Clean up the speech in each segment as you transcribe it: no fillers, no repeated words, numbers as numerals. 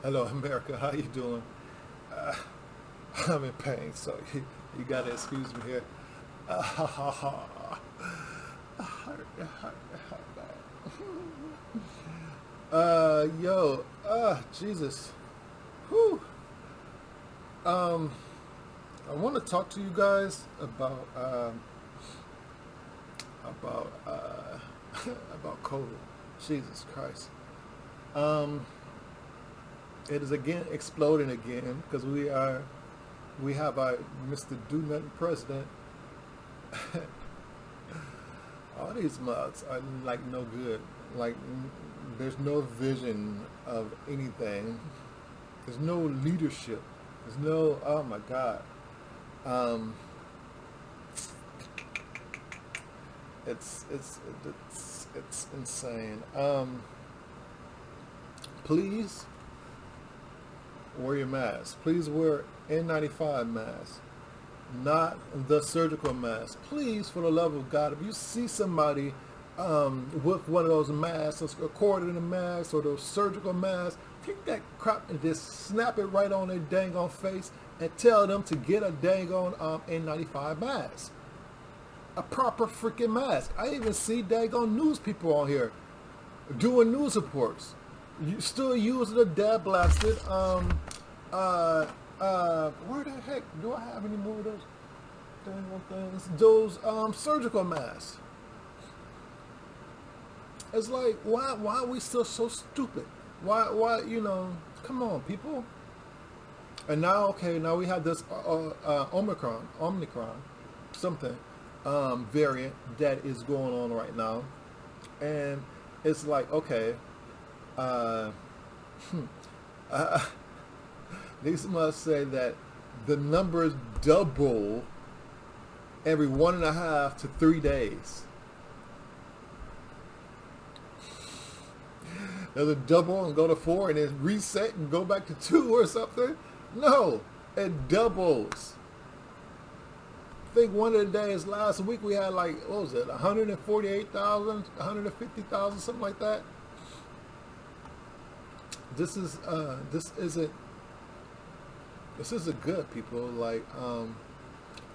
Hello, America. How you doing? Uh, I'm in pain, so you gotta excuse me here. Jesus. Whew. Um, I want to talk to you guys about about COVID. Jesus Christ. Um, it is again exploding again because we have our Mr. Do Nothing President. All these mods are like no good. Like there's no vision of anything. There's no leadership. There's no, oh my God. Um, it's insane. Please wear your mask. Please wear N95 mask, not the surgical mask. Please, for the love of God, if you see somebody with one of those masks, a cord in the mask, or those surgical masks, take that crap and just snap it right on their dang on face and tell them to get a dang on N95 mask. A proper freaking mask. I even see dang on news people on here doing news reports. You still using the dad blasted where the heck do I have any more of those dang on things? Those surgical masks. It's like why are we still so stupid? Why come on people. And now okay, now we have this Omicron something variant that is going on right now, and it's like okay, uh, these must say that the numbers double every 1.5 to 3 days. Does it double and go to 4 and then reset and go back to 2 or something? No, it doubles. I think one of the days last week we had like, what was it, 148,000, 150,000, something like that. This isn't good, people. Like,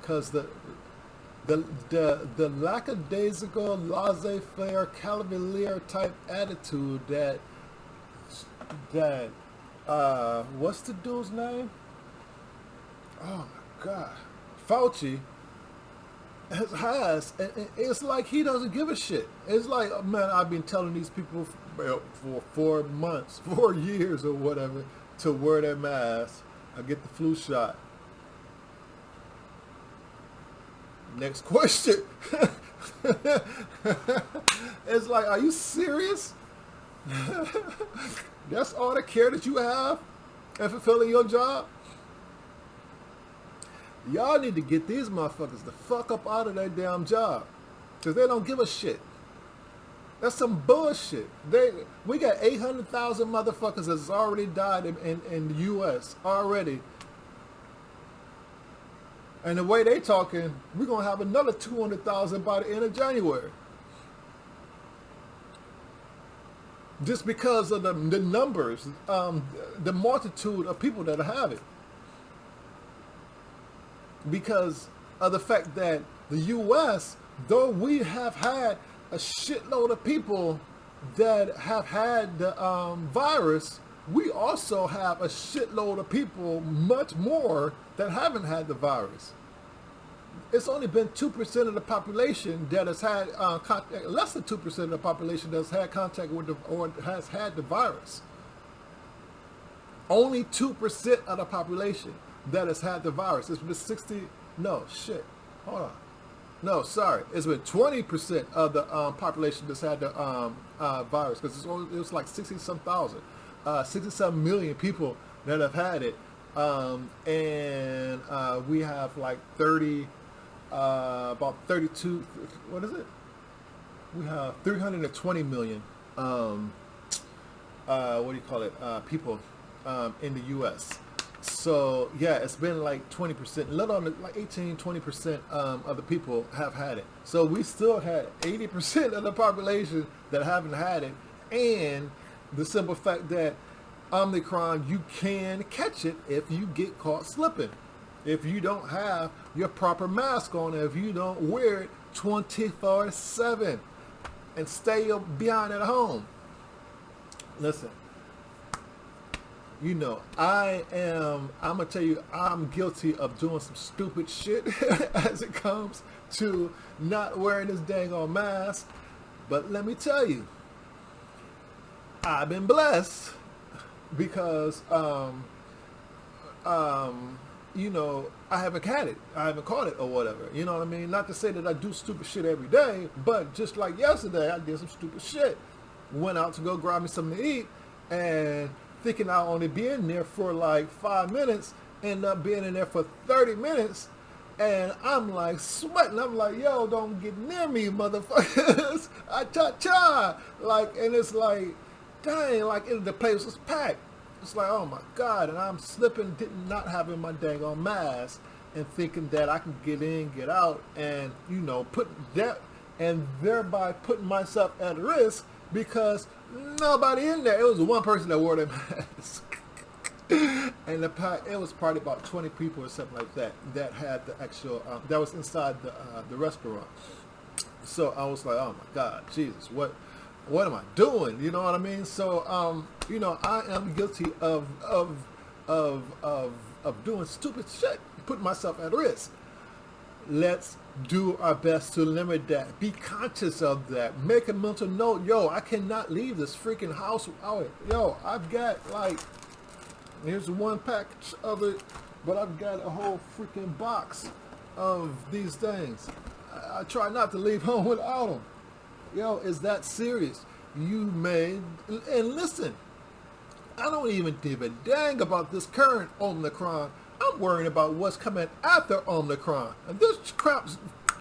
because the lackadaisical, laissez-faire, cavalier type attitude that what's the dude's name? Oh my God, Fauci has, and it's like he doesn't give a shit. It's like, man, I've been telling these people for 4 months, 4 years or whatever, to wear their mask or get the flu shot. Next question. It's like, are you serious? That's all the care that you have and fulfilling your job? Y'all need to get these motherfuckers the fuck up out of their damn job, because they don't give a shit. That's some bullshit. We got 800,000 motherfuckers that's already died in the U.S. already. And the way they talking, we're going to have another 200,000 by the end of January. Just because of the numbers, the multitude of people that have it. Because of the fact that the U.S., though we have had a shitload of people that have had the virus, we also have a shitload of people, much more, that haven't had the virus. It's only been 2% of the population that has had contact, less than 2% of the population that's had contact with or has had the virus. Only 2% of the population that has had the virus. It's been 60, no, shit, hold on. No, sorry, it's been 20% of the population that's had the virus, because it was like 60-some thousand. 67 million people that have had it, and we have like about 32. What is it? We have 320 million. What do you call it? People in the U.S. So yeah, it's been like 20%, let on like 18-20% of the people have had it. So we still had 80% of the population that haven't had it, and the simple fact that Omicron, you can catch it if you get caught slipping. If you don't have your proper mask on, if you don't wear it 24/7 and stay behind at home. Listen, you know, I'm going to tell you, I'm guilty of doing some stupid shit as it comes to not wearing this dang on mask. But let me tell you, I've been blessed because, you know, I haven't had it. I haven't caught it or whatever. You know what I mean? Not to say that I do stupid shit every day, but just like yesterday, I did some stupid shit. Went out to go grab me something to eat, and thinking I'll only be in there for like 5 minutes, end up being in there for 30 minutes, and I'm like sweating. I'm like, yo, don't get near me, motherfuckers. Cha-cha. Like, and it's like, dang, like the place was packed. It's like, oh my God, and I'm slipping, not having my dang on mask, and thinking that I can get in, get out, and, you know, put that, and thereby putting myself at risk, because nobody in there. It was one person that wore their mask. And it was probably about 20 people or something like that that had the actual, that was inside the restaurant. So I was like, oh my God, Jesus, what am I doing? You know what I mean? So, you know, I am guilty of doing stupid shit, putting myself at risk. Let's do our best to limit that. Be conscious of that. Make a mental note. Yo, I cannot leave this freaking house without it. Yo, I've got like, here's one package of it, but I've got a whole freaking box of these things. I try not to leave home without them. Yo, is that serious? You may, and listen, I don't even give a dang about this current Omicron. I'm worrying about what's coming after Omicron. And this crap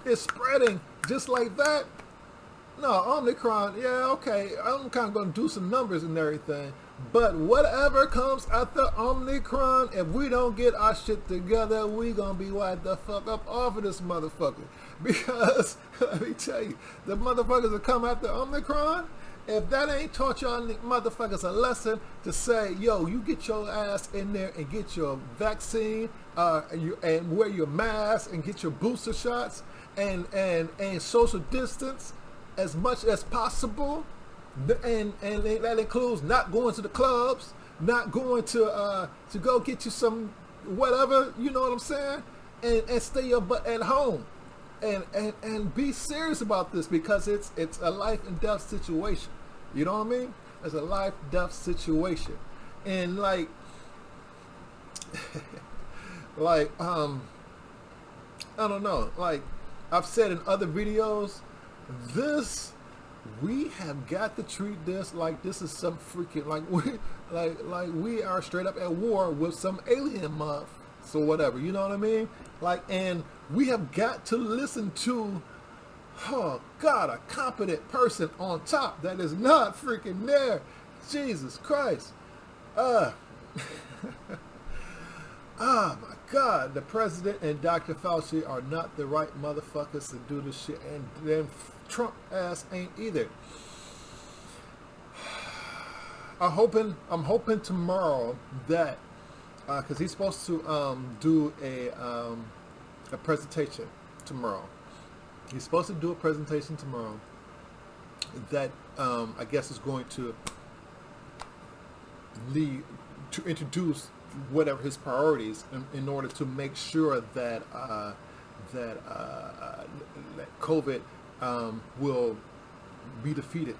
is spreading just like that. No, Omicron, yeah, okay, I'm kind of going to do some numbers and everything. But whatever comes after Omicron, if we don't get our shit together, we going to be wiped the fuck up off of this motherfucker. Because, let me tell you, the motherfuckers that come after Omicron, if that ain't taught y'all motherfuckers a lesson to say, yo, you get your ass in there and get your vaccine, and wear your mask and get your booster shots and social distance as much as possible. And that includes not going to the clubs, not going to go get you some whatever, you know what I'm saying? And stay your butt at home. And be serious about this, because it's a life and death situation. You know what I mean? It's a life death situation. And like I don't know, like I've said in other videos, we have got to treat this like this is some freaking, like we are straight up at war with some alien mob. So whatever, you know what I mean? Like, and we have got to listen to, oh God, a competent person on top that is not freaking there. Jesus Christ. Oh my God, the president and Dr. Fauci are not the right motherfuckers to do this shit, and then Trump ass ain't either. I'm hoping tomorrow that, because he's supposed to do a presentation tomorrow. He's supposed to do a presentation tomorrow that I guess is going to lead to introduce whatever his priorities in order to make sure that that COVID will be defeated,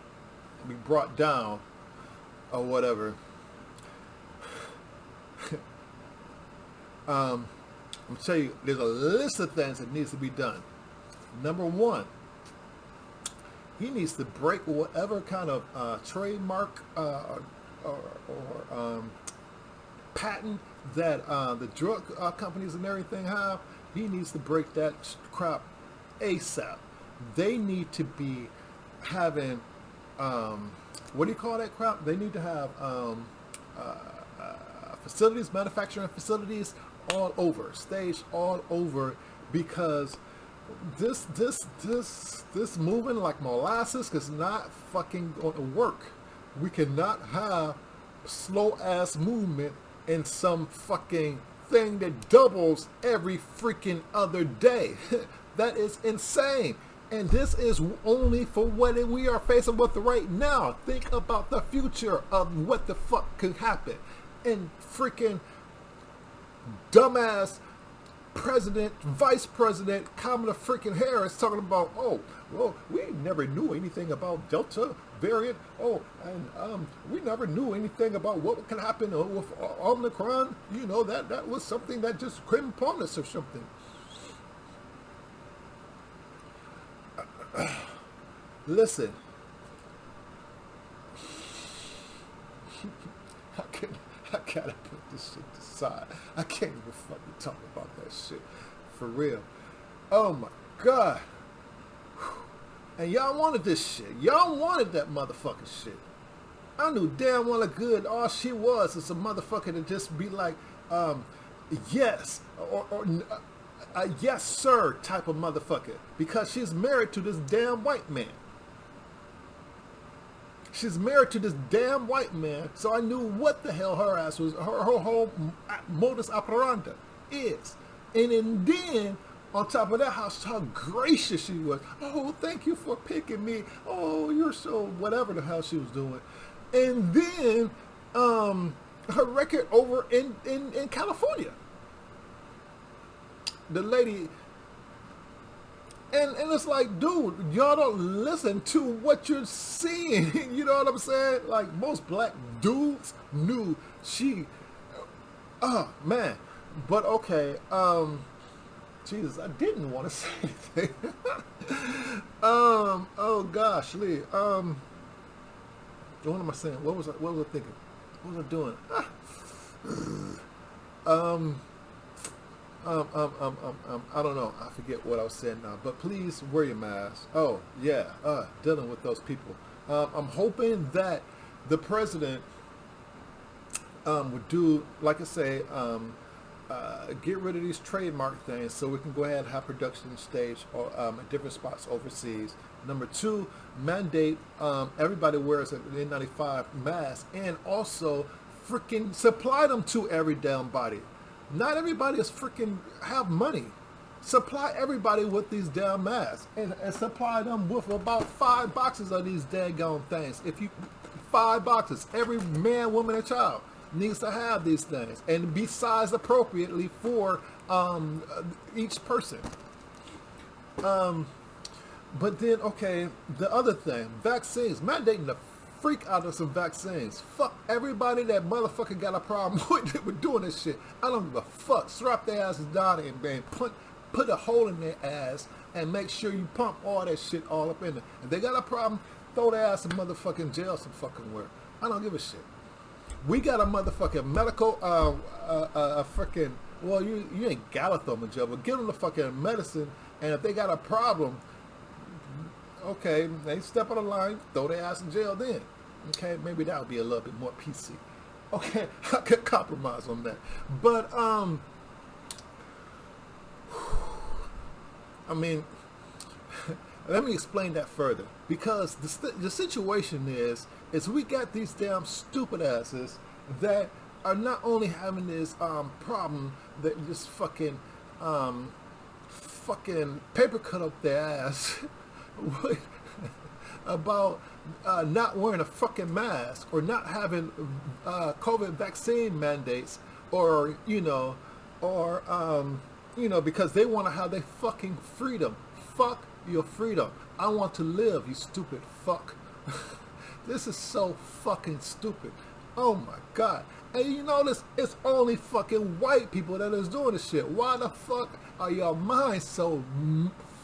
be brought down, or whatever. I'm going to tell you, there's a list of things that needs to be done. Number one, he needs to break whatever kind of trademark or patent that the drug companies and everything have. He needs to break that crap ASAP. They need to be having, what do you call that crap? They need to have facilities, manufacturing facilities all over, staged all over, because this moving like molasses is not fucking going to work. We cannot have slow ass movement in some fucking thing that doubles every freaking other day. That is insane. And this is only for what we are facing with right now. Think about the future of what the fuck could happen. And freaking dumbass President, Vice President Kamala freaking Harris talking about, oh, well, we never knew anything about Delta variant. Oh, and we never knew anything about what can happen with Omicron. You know, that was something that just came upon us or something. Listen, I gotta put this shit aside. I can't even fucking talk about that shit for real. Oh my god! And y'all wanted this shit. Y'all wanted that motherfucking shit. I knew damn well good all she was is a motherfucker to just be like, yes, or a yes sir type of motherfucker, because she's married to this damn white man. She's married to this damn white man, so I knew what the hell her ass was, her whole modus operandi is. And then, on top of that, how gracious she was. Oh, thank you for picking me. Oh, you're so whatever the hell she was doing. And then, her record over in California. The lady... And it's like, dude, y'all don't listen to what you're seeing. You know what I'm saying? Like, most black dudes knew she... Oh, man. But, okay. Jesus, I didn't want to say anything. Oh, gosh, Lee. What am I saying? What was I thinking? What was I doing? I don't know. I forget what I was saying now. But please wear your mask. Oh, yeah. Dealing with those people. I'm hoping that the president would do, like I say, get rid of these trademark things so we can go ahead and have production stage at different spots overseas. Number two, mandate everybody wears an N95 mask, and also freaking supply them to every damn body. Not everybody is freaking have money. Supply everybody with these damn masks, and supply them with about 5 boxes of these daggone things. 5 boxes, every man, woman, and child needs to have these things and be sized appropriately for each person. But then, okay, the other thing, vaccines, mandating the freak out of some vaccines. Fuck everybody that motherfucker got a problem with doing this shit. I don't give a fuck. Strap their asses down and put a hole in their ass and make sure you pump all that shit all up in there. If they got a problem, throw their ass in motherfucking jail some fucking where. I don't give a shit. We got a motherfucking medical, freaking, well, you ain't gotta throw them in jail, but give them the fucking medicine, and if they got a problem, okay, they step on the line, throw their ass in jail then. Okay, maybe that would be a little bit more PC. Okay, I could compromise on that. But, I mean, let me explain that further. Because the situation is we got these damn stupid asses that are not only having this problem that just fucking paper cut up their ass about not wearing a fucking mask or not having COVID vaccine mandates, or because they want to have their fucking freedom. Fuck your freedom. I want to live, you stupid fuck. This is so fucking stupid. Oh my god. And you notice it's only fucking white people that is doing this shit. Why the fuck are your minds so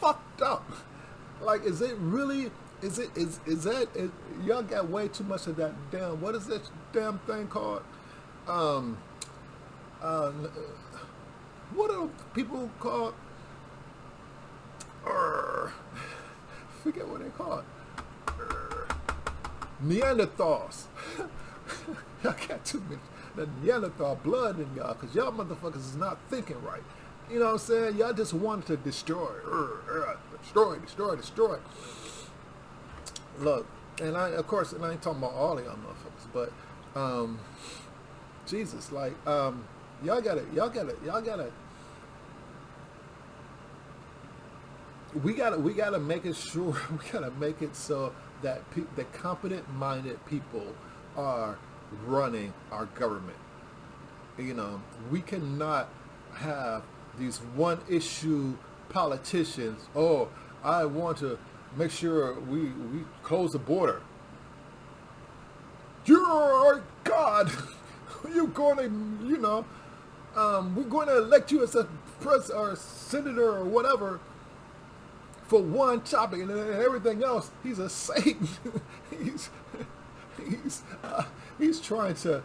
fucked up? Like, is it really, is that, y'all got way too much of that damn, what is that damn thing called? What are people called? Forget what they call it. Neanderthals. Y'all got too much the Neanderthal blood in y'all, because y'all motherfuckers is not thinking right. You know what I'm saying? Y'all just wanted to destroy. Look, and I ain't talking about all of y'all motherfuckers, but Um, Jesus, like, y'all gotta, we gotta make it sure, we gotta make it so that the competent-minded people are running our government. You know, we cannot have these one-issue politicians. Oh, I want to make sure we close the border. You're God. You're going to, we're going to elect you as a president or senator or whatever for one topic, and then everything else, he's a Satan. he's he's trying to,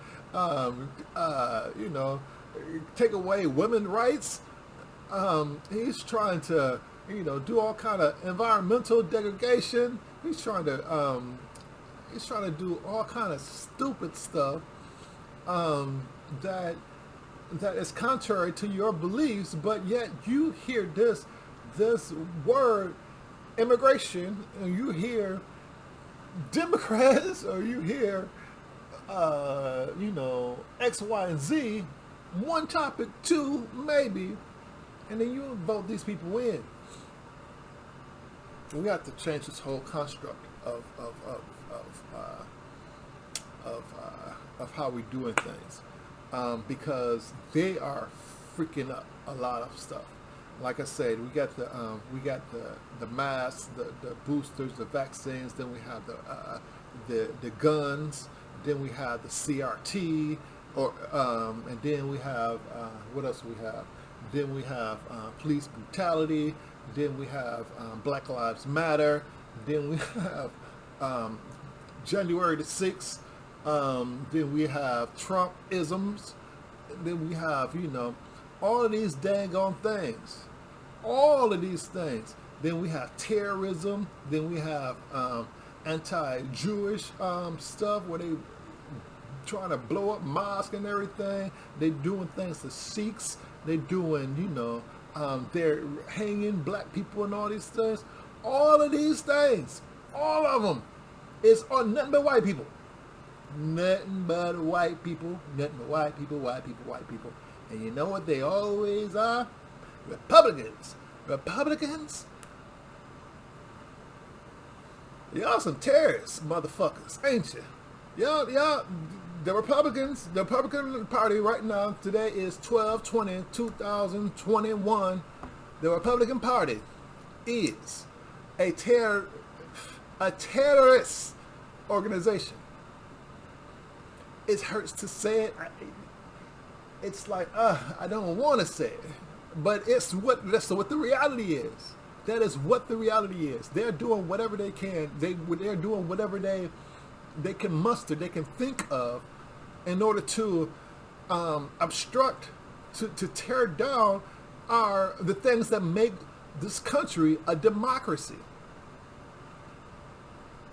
take away women's rights. He's trying to, do all kind of environmental degradation. He's trying to do all kind of stupid stuff that is contrary to your beliefs. But yet you hear this word immigration, and you hear Democrats, or you hear X, Y, and Z, one topic, two maybe, and then you vote these people in. We have to change this whole construct of how we're doing things, because they are freaking up a lot of stuff. Like I said, we got the masks, the boosters, the vaccines. Then we have the guns. Then we have the CRT, and then we have what else we have? Then we have police brutality. Then we have Black Lives Matter. Then we have January the 6th. Then we have Trump-isms. Then we have, all of these dang on things. All of these things. Then we have terrorism. Then we have anti-Jewish stuff where they trying to blow up mosques and everything. They doing things to Sikhs. They doing, they're hanging black people and all these things. All of these things, all of them, is on nothing but white people. Nothing but white people. Nothing but white people, white people, white people. And you know what they always are? Republicans. Republicans? Y'all some terrorists, motherfuckers, ain't you? Y'all, the Republican Party right now, today is 12/20/2021. The Republican Party is a terrorist organization. It hurts to say it. It's like, I don't want to say it, but that's what the reality is. That is what the reality is. They're doing whatever they can. They're doing whatever they can muster, they can think of, in order to obstruct, to tear down the things that make this country a democracy.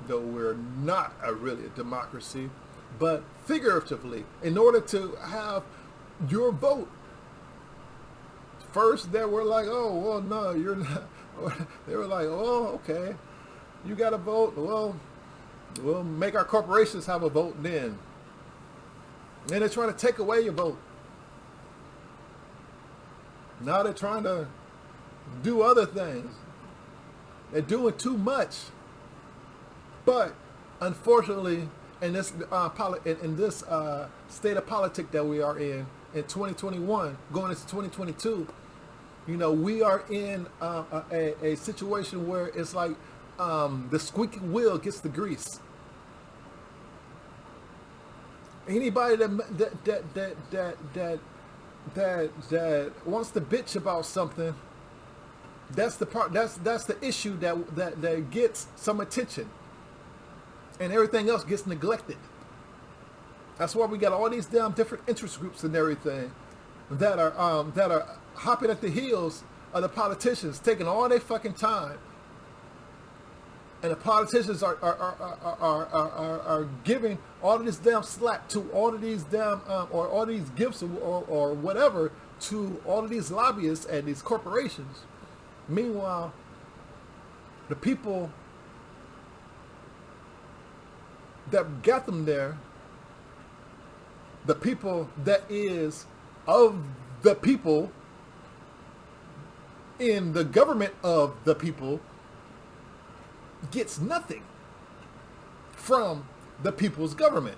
Though we're not really a democracy, but figuratively, in order to have your vote. First, they were like, oh, well, no, you're not. They were like, oh, okay, you got to vote. Well, we'll make our corporations have a vote then. And they're trying to take away your vote. Now they're trying to do other things. They're doing too much. But unfortunately, in this state of politics that we are in 2021, going into 2022, we are in a situation where it's like the squeaky wheel gets the grease. Anybody that wants to bitch about something, that's the part. That's the issue that gets some attention, and everything else gets neglected. That's why we got all these damn different interest groups and everything that are hopping at the heels of the politicians, taking all their fucking time. And the politicians are giving all of this damn slack to all of these damn or all these gifts or whatever to all of these lobbyists and these corporations. Meanwhile, the people that got them there the people that is of the people in the government of the people gets nothing from the people's government.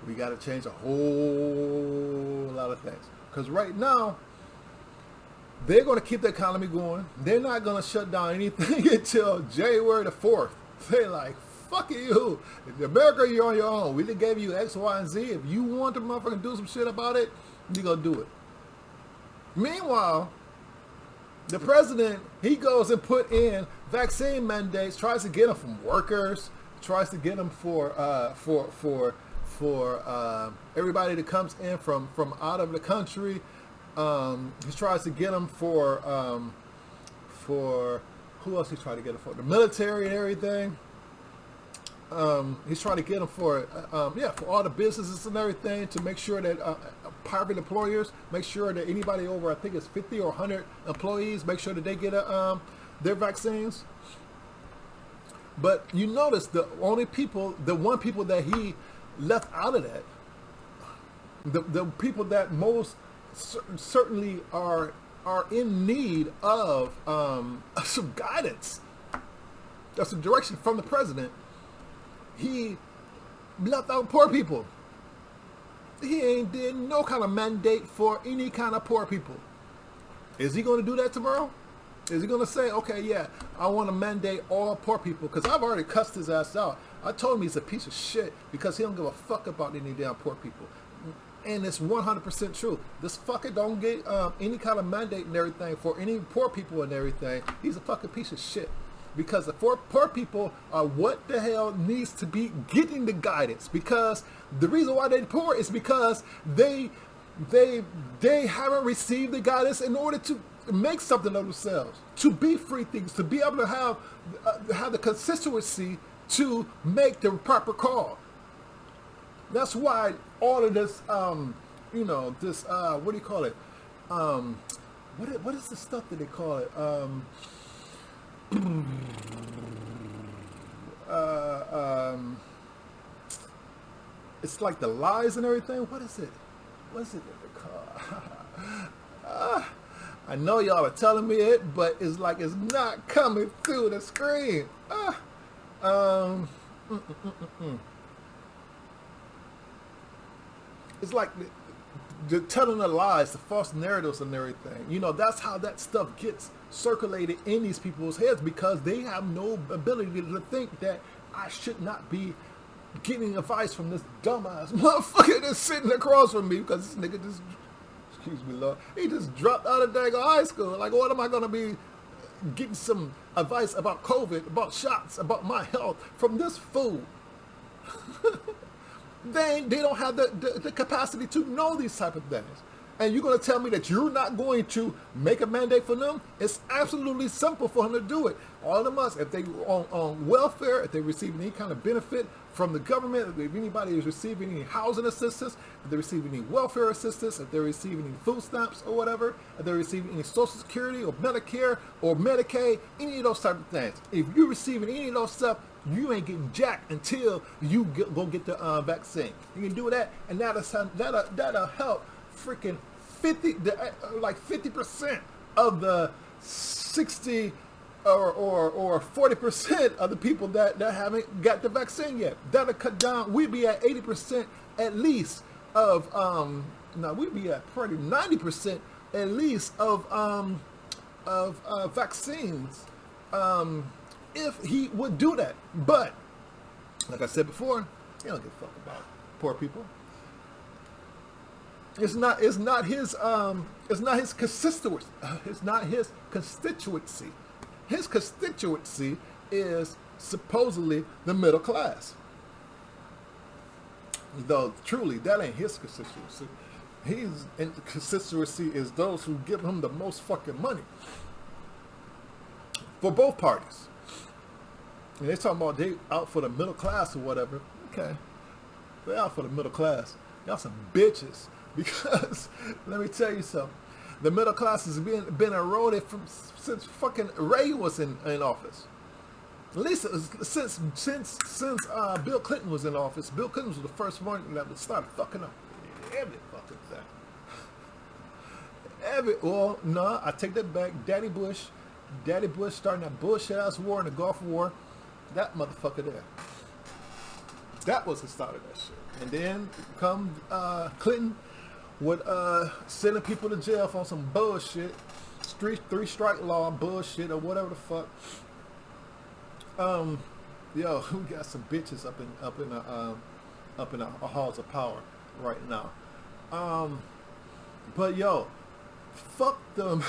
We got to change a whole lot of things. Because right now, they're going to keep the economy going. They're not going to shut down anything until January the 4th. They're like, fuck you. In America, you're on your own. We just gave you X, Y, and Z. If you want to motherfucking do some shit about it, you're going to do it. Meanwhile, the president, he goes and put in vaccine mandates, tries to get them from workers, tries to get them for everybody that comes in from out of the country. He tries to get them for who else? He tried to get them for the military and everything. He's trying to get them for all the businesses and everything, to make sure that private employers, make sure that anybody over, I think it's 50 or 100 employees, make sure that they get their vaccines. But you notice the one people that he left out of that, the people that most certainly are in need of some guidance, some direction from the president, he left out poor people. He ain't did no kind of mandate for any kind of poor people. Is he going to do that tomorrow? Is he going to say, okay, yeah, I want to mandate all poor people? Because I've already cussed his ass out. I told him he's a piece of shit because he don't give a fuck about any damn poor people. And it's 100% true. This fucker don't get any kind of mandate and everything for any poor people and everything. He's a fucking piece of shit. Because the poor people are what the hell needs to be getting the guidance. Because the reason why they're poor is because they haven't received the guidance in order to make something of themselves, to be free things, to be able to have the consistency to make the proper call. That's why all of this, this, what do you call it? What is the stuff that they call it? It's like the lies and everything. What is it? What is it that they call? I know y'all are telling me it, but it's like it's not coming through the screen. It's like the telling the lies, the false narratives and everything. You know, that's how that stuff gets circulated in these people's heads, because they have no ability to think that I should not be getting advice from this dumbass motherfucker that's sitting across from me, because this nigga just, excuse me, Lord, he just dropped out of daggone high school. Like, what am I going to be getting some advice about COVID, about shots, about my health from this fool? They don't have the capacity to know these type of things. And you're going to tell me that you're not going to make a mandate for them? It's absolutely simple for them to do it. All of them must, if they on welfare, if they receive any kind of benefit from the government, if anybody is receiving any housing assistance, if they're receiving any welfare assistance, if they're receiving any food stamps or whatever, if they're receiving any Social Security or Medicare or Medicaid, any of those type of things. If you're receiving any of those stuff, you ain't getting jacked until you go get the vaccine. You can do that, and that'll help freaking 50% of the 60 or 40% of the people that haven't got the vaccine yet. That'll cut down. We'd be at 80% at least of we'd be at probably 90% at least of vaccines. If he would do that. But like I said before, he don't give a fuck about poor people. It's not his constituency. It's not his constituency. His constituency is supposedly the middle class. Though truly that ain't his constituency. His constituency is those who give him the most fucking money. For both parties. And they're talking about they out for the middle class or whatever. Okay. They're out for the middle class. Y'all some bitches. Because, let me tell you something. The middle class has been eroded since fucking Ray was in office. At least since Bill Clinton was in office. Bill Clinton was the first one that started fucking up every fucking thing. Well, no, I take that back. Daddy Bush starting that bullshit ass war in the Gulf War. That motherfucker there. That was the start of that shit. And then come Clinton with sending people to jail for some bullshit, three strike law bullshit or whatever the fuck. Yo, we got some bitches up in the halls of power right now. But yo, fuck them.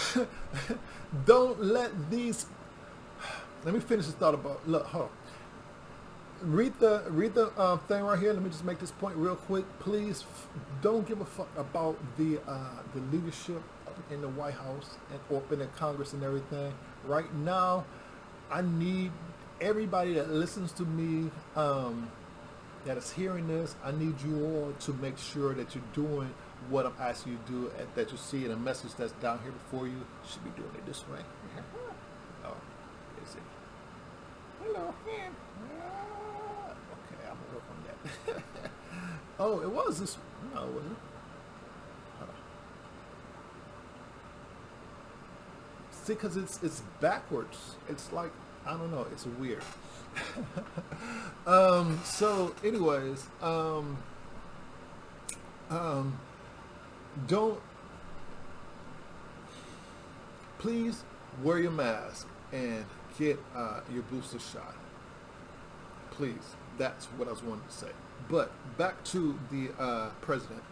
Don't let these. Let me finish this thought about. Look, hold on. Read the thing right here. Let me just make this point real quick. Please don't give a fuck about the leadership in the White House and open in Congress and everything. Right now, I need everybody that listens to me, that is hearing this. I need you all to make sure that you're doing what I'm asking you to do. That you see in a message that's down here before you. You should be doing it this way. Oh, is it? Hello, man. Oh, it was this. No, it wasn't. See, because it's backwards. It's like, I don't know. It's weird. So, anyways, don't. Please wear your mask and get your booster shot. Please. That's what I was wanting to say. But back to the president.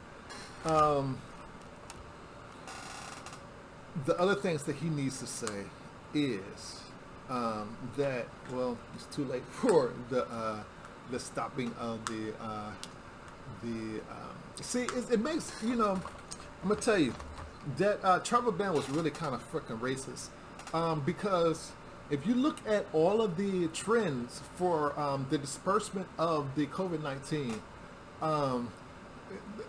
The other things that he needs to say is that, well, it's too late for the stopping of the see, it makes, you know, I'm gonna tell you that travel ban was really kind of freaking racist, because if you look at all of the trends for the disbursement of the COVID-19,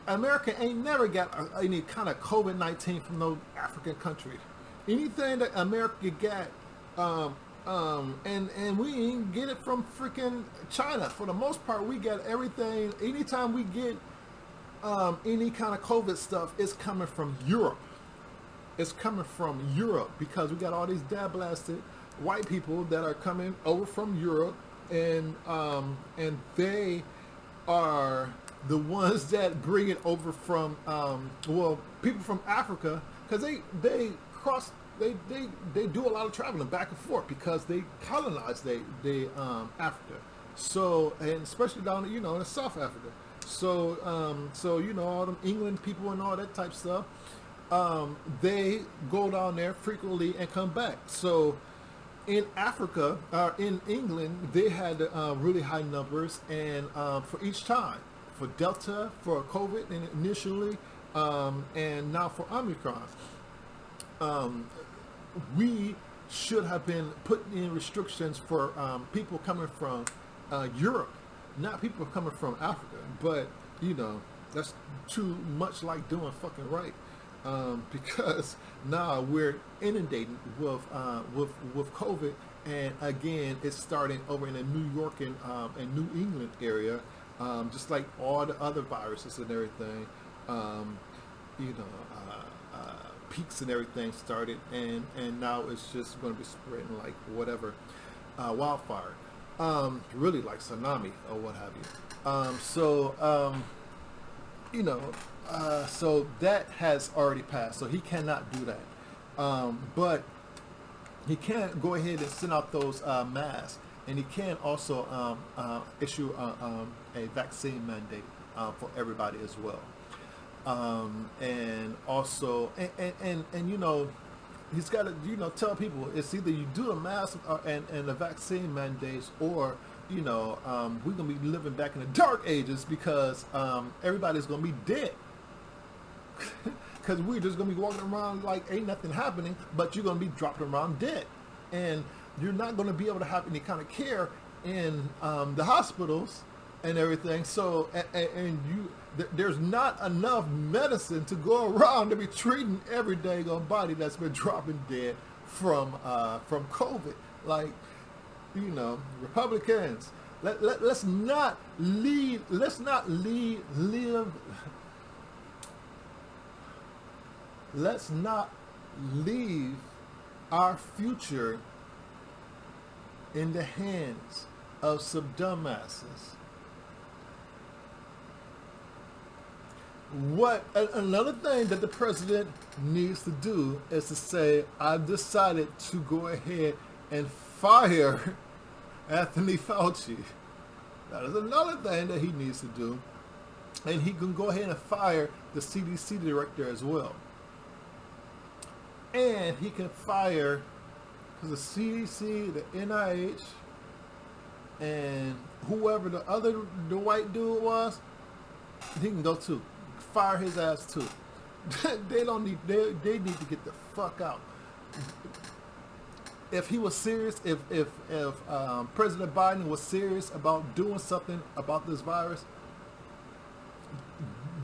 America ain't never got any kind of COVID-19 from no African country. Anything that America got, and we ain't get it from freaking China. For the most part, we get everything. Anytime we get any kind of COVID stuff, it's coming from Europe. It's coming from Europe because we got all these dab blasted white people that are coming over from Europe, and they are the ones that bring it over from well, people from Africa, because they cross, they do a lot of traveling back and forth because they colonized Africa. So, and especially down, you know, in South Africa. So so you know, all them England people and all that type stuff, they go down there frequently and come back. So in Africa, in England, they had really high numbers, and for each time, for Delta, for COVID initially, and now for Omicron, we should have been putting in restrictions for people coming from Europe, not people coming from Africa. But you know, that's too much like doing fucking right. Because now we're inundated with COVID, and again, it's starting over in the New York and New England area, just like all the other viruses and everything. You know, peaks and everything started, and now it's just going to be spreading like whatever, wildfire, really like tsunami or what have you. So you know. So that has already passed, so he cannot do that. But he can go ahead and send out those masks, and he can also issue a vaccine mandate for everybody as well. And also, and you know, he's got to, you know, tell people it's either you do the mask and the vaccine mandates, or you know, we're gonna be living back in the dark ages because everybody's gonna be dead. Because we're just going to be walking around like ain't nothing happening, but you're going to be dropping around dead. And you're not going to be able to have any kind of care in the hospitals and everything. So, there's not enough medicine to go around to be treating every dang on body that's been dropping dead from COVID. Like, Republicans, let's not lead, live, let's not leave our future in the hands of some dumbasses. Another thing that the president needs to do is to say, I've decided to go ahead and fire Anthony Fauci. That is another thing that he needs to do. And he can go ahead and fire the CDC director as well. And he can fire, because the CDC, the NIH, and whoever the white dude was, he can go too. Fire his ass too. They need to get the fuck out. If he was serious, if President Biden was serious about doing something about this virus,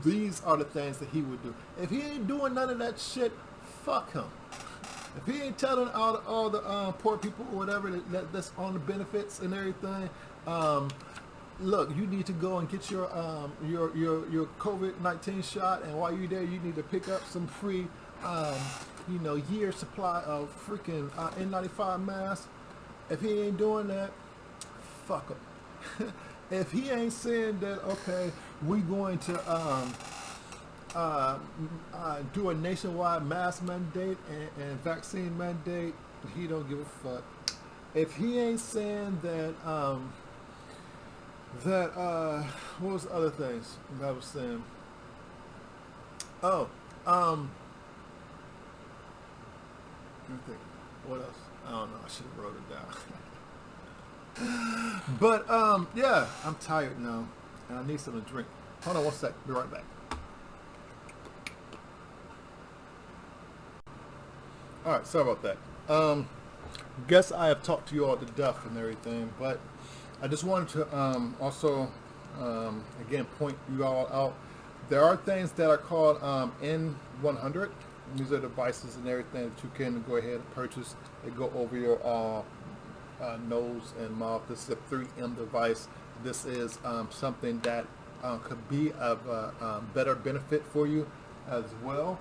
these are the things that he would do. If he ain't doing none of that shit, fuck him. If he ain't telling all the poor people or whatever that's on the benefits and everything, look, you need to go and get your COVID-19 shot, and while you're there, you need to pick up some free, year supply of freaking N95 masks. If he ain't doing that, fuck him. If he ain't saying that, okay, we going to do a nationwide mask mandate and vaccine mandate, he don't give a fuck. If he ain't saying that, what was the other things that I was saying? Let me think. What else? I don't know. I should have wrote it down. But yeah, I'm tired now, and I need something to drink. Hold on one sec. Be right back. All right, sorry about that. Guess I have talked to you all to death and everything, but I just wanted to also again point you all out. There are things that are called N100. These are devices and everything that you can go ahead and purchase. They go over your nose and mouth. This is a 3M device. This is something that could be of better benefit for you as well.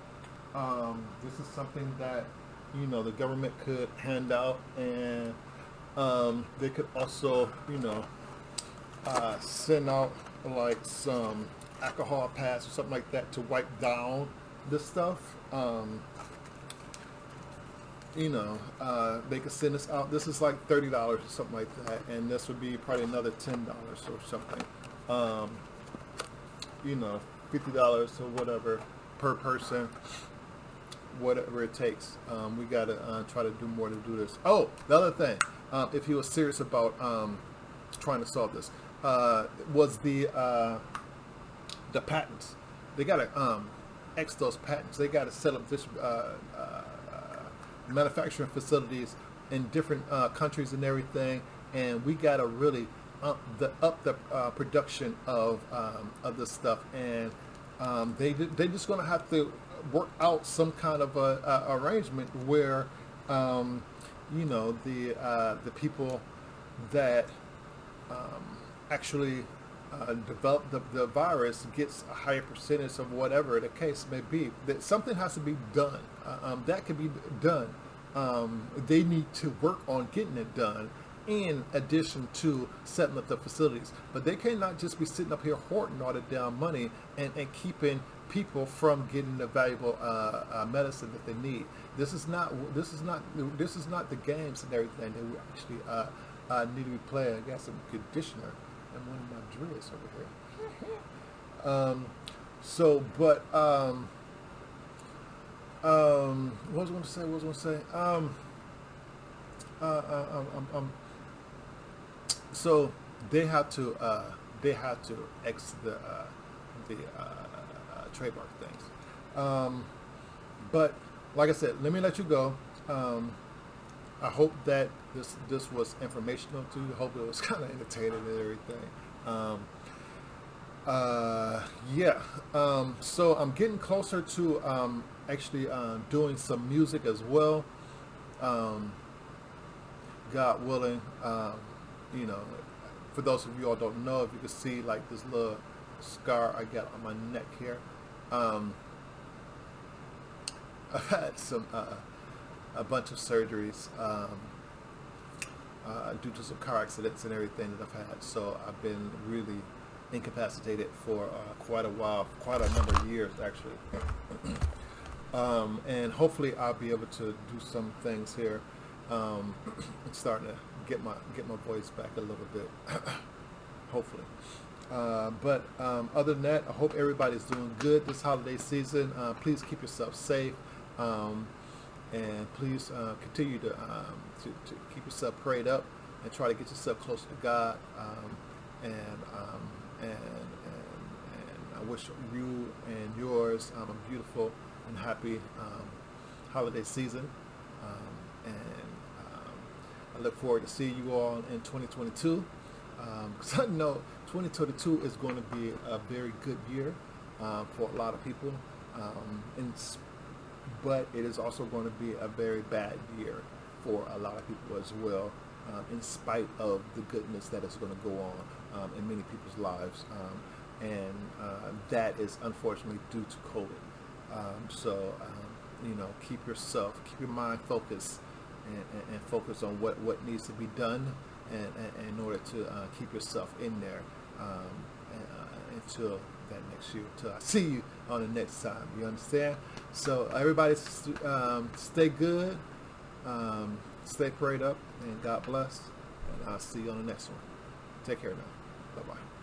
This is something that the government could hand out, and they could also send out like some alcohol pads or something like that to wipe down this stuff. They could send this out. This is like $30 or something like that, and this would be probably another $10 or something. $50 or whatever per person, whatever it takes. We gotta try to do more to do this. Oh, the other thing, if he was serious about trying to solve this, was the patents. They gotta X those patents. They gotta set up this manufacturing facilities in different countries and everything, and we gotta really up the production of this stuff, and they're just gonna have to work out some kind of a arrangement where the people that actually develop the virus gets a higher percentage of whatever the case may be. That something has to be done. That can be done. They need to work on getting it done, in addition to setting up the facilities. But they cannot just be sitting up here hoarding all the damn money and keeping people from getting the valuable medicine that they need. This is not the games and everything that we actually need to be playing. I got some conditioner and one of my dreads over here. What was I going to say? So they have to X the trademark things. But like I said, let me let you go. I hope that this was informational to you. I hope it was kind of entertaining and everything. So I'm getting closer to actually doing some music as well. God willing, you know, for those of you all don't know, if you can see like this little scar I got on my neck here, I've had a bunch of surgeries due to some car accidents and everything that I've had. So I've been really incapacitated for quite a while, quite a number of years actually. And hopefully I'll be able to do some things here. It's starting to get my voice back a little bit, hopefully. But other than that, I hope everybody's doing good this holiday season. Please keep yourself safe, and please continue to keep yourself prayed up and try to get yourself closer to God. And I wish you and yours a beautiful and happy holiday season. I look forward to seeing you all in 2022, because I know 2022 is going to be a very good year for a lot of people, but it is also going to be a very bad year for a lot of people as well, in spite of the goodness that is going to go on in many people's lives, and that is unfortunately due to COVID. So you know, keep your mind focused, and focus on what needs to be done, and in order to keep yourself in there until that next year, until I see you on the next time. You understand? So everybody, stay good, stay prayed up, and God bless. And I'll see you on the next one. Take care now. Bye bye.